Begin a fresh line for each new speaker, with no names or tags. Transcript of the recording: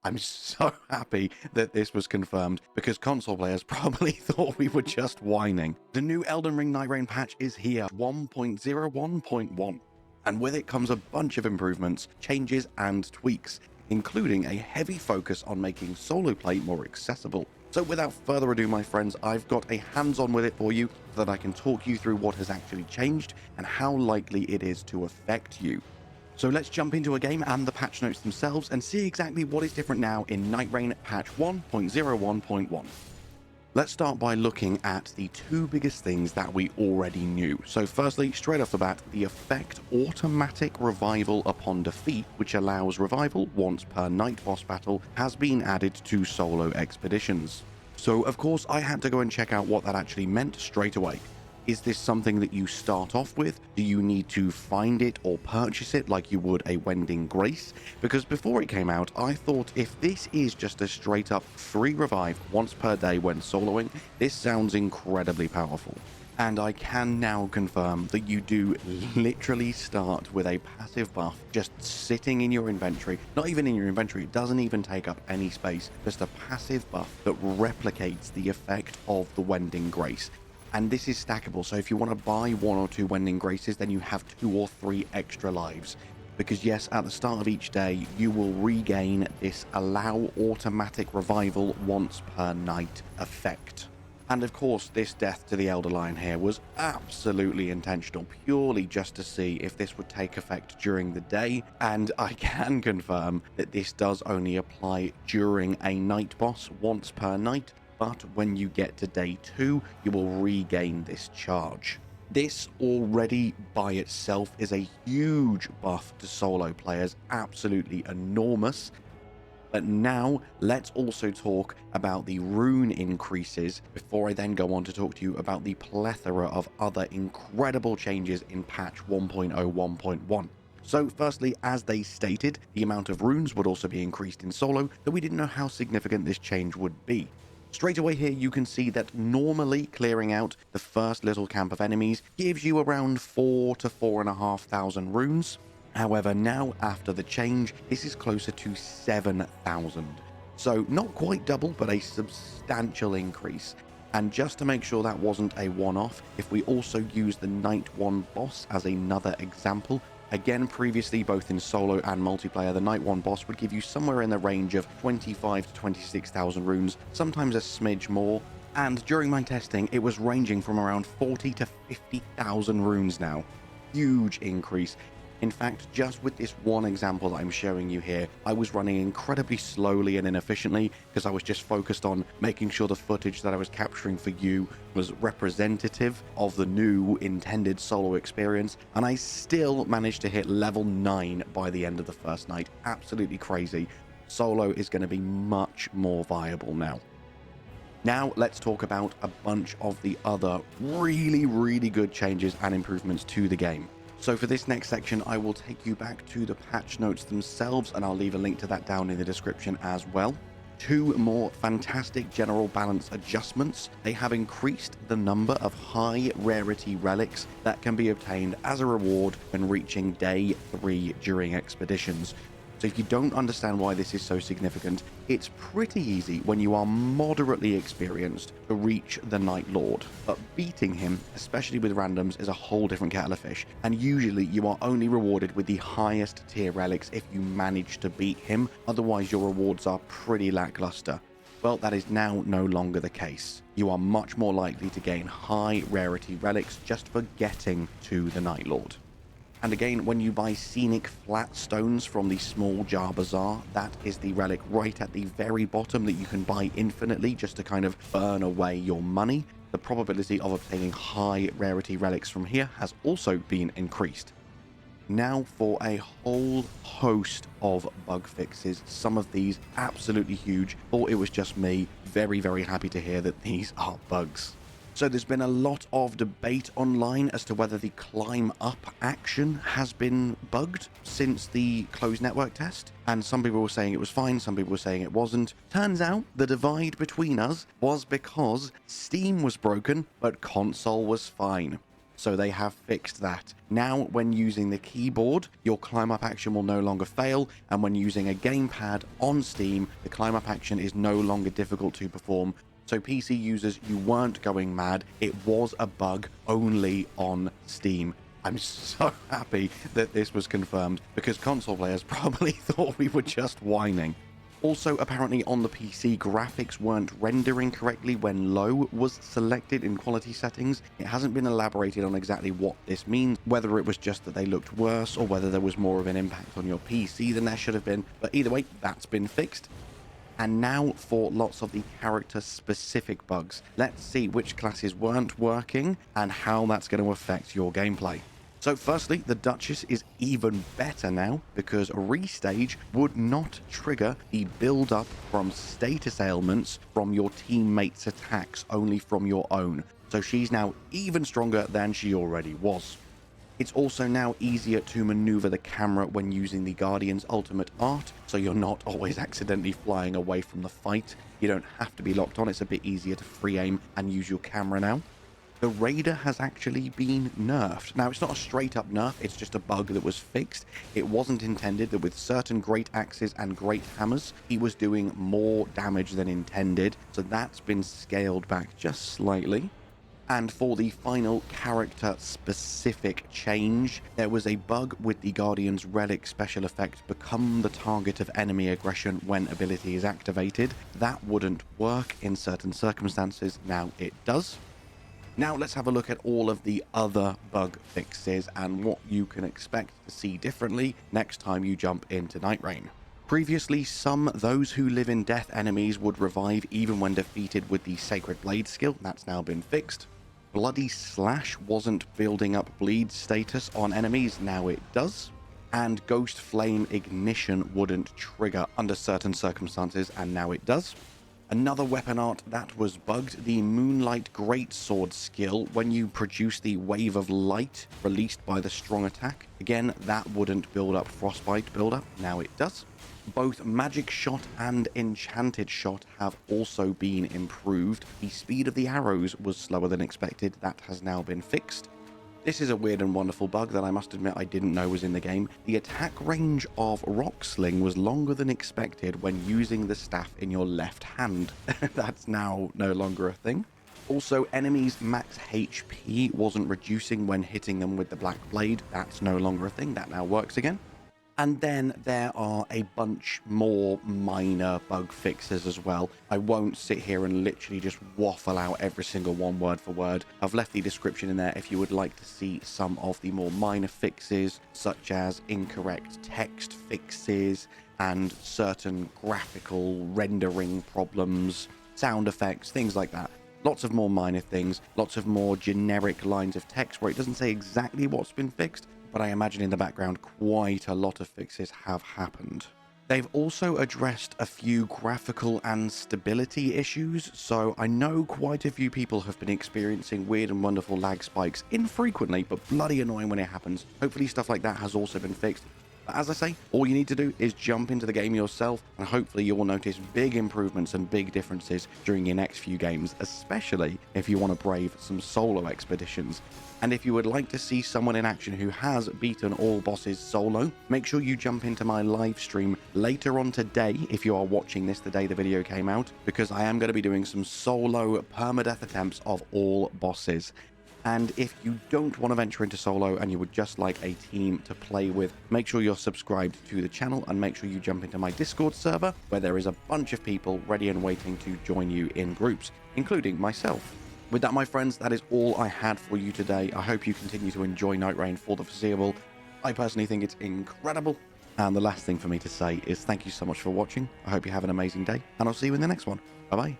I'm so happy that this was confirmed because console players probably thought we were just whining. The new Elden Ring Nightreign patch is here, 1.01.1. And with it comes a bunch of improvements, changes, and tweaks, including a heavy focus on making solo play more accessible. So without further ado, my friends, I've got a hands-on with it for you so that I can talk you through what has actually changed and how likely it is to affect you. So let's jump into a game and the patch notes themselves and see exactly what is different now in Nightreign patch 1.01.1. Let's start by looking at the two biggest things that we already knew. So firstly, straight off the bat, the effect automatic revival upon defeat, which allows revival once per night boss battle, has been added to solo expeditions. So of course I had to go and check out what that actually meant straight away. Is this something that you start off with? Do you need to find it or purchase it like you would a Wending Grace? Because before it came out, I thought if this is just a straight up free revive once per day when soloing, this sounds incredibly powerful. And I can now confirm that you do literally start with a passive buff just sitting in your inventory. Not even in your inventory, it doesn't even take up any space. Just a passive buff that replicates the effect of the Wending Grace. And this is stackable, so if you want to buy 1 or 2 Wending Graces, then you have 2 or 3 extra lives. Because yes, at the start of each day, you will regain this allow automatic revival once per night effect. And of course, this death to the Elder Lion here was absolutely intentional, purely just to see if this would take effect during the day. And I can confirm that this does only apply during a night boss once per night. But when you get to day 2, you will regain this charge. This already by itself is a huge buff to solo players, absolutely enormous. But now let's also talk about the rune increases before I then go on to talk to you about the plethora of other incredible changes in patch 1.01.1. So firstly, as they stated, the amount of runes would also be increased in solo, though we didn't know how significant this change would be. Straight away here you can see that normally clearing out the first little camp of enemies gives you around 4 to 4,500 runes. However, now after the change, this is closer to 7,000. So not quite double, but a substantial increase. And just to make sure that wasn't a one-off, if we also use the Night 1 boss as another example, again, previously, both in solo and multiplayer, the Night 1 boss would give you somewhere in the range of 25 to 26,000 runes, sometimes a smidge more. And during my testing, it was ranging from around 40 to 50,000 runes now. Huge increase. In fact, just with this one example that I'm showing you here, I was running incredibly slowly and inefficiently because I was just focused on making sure the footage that I was capturing for you was representative of the new intended solo experience, and I still managed to hit level 9 by the end of the first night. Absolutely crazy. Solo is going to be much more viable now. Now let's talk about a bunch of the other really good changes and improvements to the game. So for this next section, I will take you back to the patch notes themselves, and I'll leave a link to that down in the description as well. 2 more fantastic general balance adjustments. They have increased the number of high rarity relics that can be obtained as a reward when reaching day 3 during expeditions. So if you don't understand why this is so significant, it's pretty easy when you are moderately experienced to reach the Night Lord. But beating him, especially with randoms, is a whole different kettle of fish. And usually you are only rewarded with the highest tier relics if you manage to beat him. Otherwise your rewards are pretty lackluster. Well, that is now no longer the case. You are much more likely to gain high rarity relics just for getting to the Night Lord. And again, when you buy scenic flat stones from the small jar bazaar, that is the relic right at the very bottom that you can buy infinitely just to kind of burn away your money. The probability of obtaining high rarity relics from here has also been increased. Now for a whole host of bug fixes, some of these absolutely huge. Thought it was just me. Very happy to hear that these are bugs. So there's been a lot of debate online as to whether the climb up action has been bugged since the closed network test. And some people were saying it was fine, some people were saying it wasn't. Turns out the divide between us was because Steam was broken, but console was fine. So they have fixed that. Now, when using the keyboard, your climb up action will no longer fail, and when using a gamepad on Steam, the climb up action is no longer difficult to perform. So PC users, you weren't going mad. It was a bug only on Steam. I'm so happy that this was confirmed, because console players probably thought we were just whining. Also, apparently on the PC, graphics weren't rendering correctly when low was selected in quality settings. It hasn't been elaborated on exactly what this means, whether it was just that they looked worse or whether there was more of an impact on your PC than there should have been. But either way, that's been fixed. And now for lots of the character-specific bugs. Let's see which classes weren't working and how that's going to affect your gameplay. So firstly, the Duchess is even better now, because Restage would not trigger the build-up from status ailments from your teammates' attacks, only from your own. So she's now even stronger than she already was. It's also now easier to maneuver the camera when using the Guardian's ultimate art, so you're not always accidentally flying away from the fight. You don't have to be locked on, it's a bit easier to free aim and use your camera now. The Raider has actually been nerfed. Now, it's not a straight up nerf, it's just a bug that was fixed. It wasn't intended that with certain great axes and great hammers, he was doing more damage than intended, so that's been scaled back just slightly. And for the final character-specific change, there was a bug with the Guardian's Relic special effect become the target of enemy aggression when ability is activated. That wouldn't work in certain circumstances, now it does. Now let's have a look at all of the other bug fixes and what you can expect to see differently next time you jump into Nightreign. Previously, those who live in death enemies would revive even when defeated with the Sacred Blade skill. That's now been fixed. Bloody Slash wasn't building up bleed status on enemies, now it does. And Ghost Flame Ignition wouldn't trigger under certain circumstances, and now it does. Another weapon art that was bugged, the Moonlight Greatsword skill, when you produce the Wave of Light released by the strong attack. Again, that wouldn't build up Frostbite buildup, now it does. Both Magic Shot and Enchanted Shot have also been improved. The speed of the arrows was slower than expected, that has now been fixed. This is a weird and wonderful bug that I must admit I didn't know was in the game. The attack range of Rock Sling was longer than expected when using the staff in your left hand. That's now no longer a thing. Also, enemies' max HP wasn't reducing when hitting them with the Black Blade. That's no longer a thing, that now works again. And then there are a bunch more minor bug fixes as well. I won't sit here and literally just waffle out every single one word for word. I've left the description in there if you would like to see some of the more minor fixes, such as incorrect text fixes and certain graphical rendering problems, sound effects, things like that. Lots of more minor things, lots of more generic lines of text where it doesn't say exactly what's been fixed, but I imagine in the background quite a lot of fixes have happened. They've also addressed a few graphical and stability issues, so I know quite a few people have been experiencing weird and wonderful lag spikes infrequently, but bloody annoying when it happens. Hopefully stuff like that has also been fixed. But as I say, all you need to do is jump into the game yourself, and hopefully you will notice big improvements and big differences during your next few games, especially if you want to brave some solo expeditions. And if you would like to see someone in action who has beaten all bosses solo, make sure you jump into my live stream later on today, if you are watching this the day the video came out, because I am going to be doing some solo permadeath attempts of all bosses. And if you don't want to venture into solo and you would just like a team to play with, make sure you're subscribed to the channel and make sure you jump into my Discord server, where there is a bunch of people ready and waiting to join you in groups, including myself. With that, my friends, that is all I had for you today. I hope you continue to enjoy Nightreign for the foreseeable. I personally think it's incredible. And the last thing for me to say is thank you so much for watching. I hope you have an amazing day, and I'll see you in the next one. Bye-bye.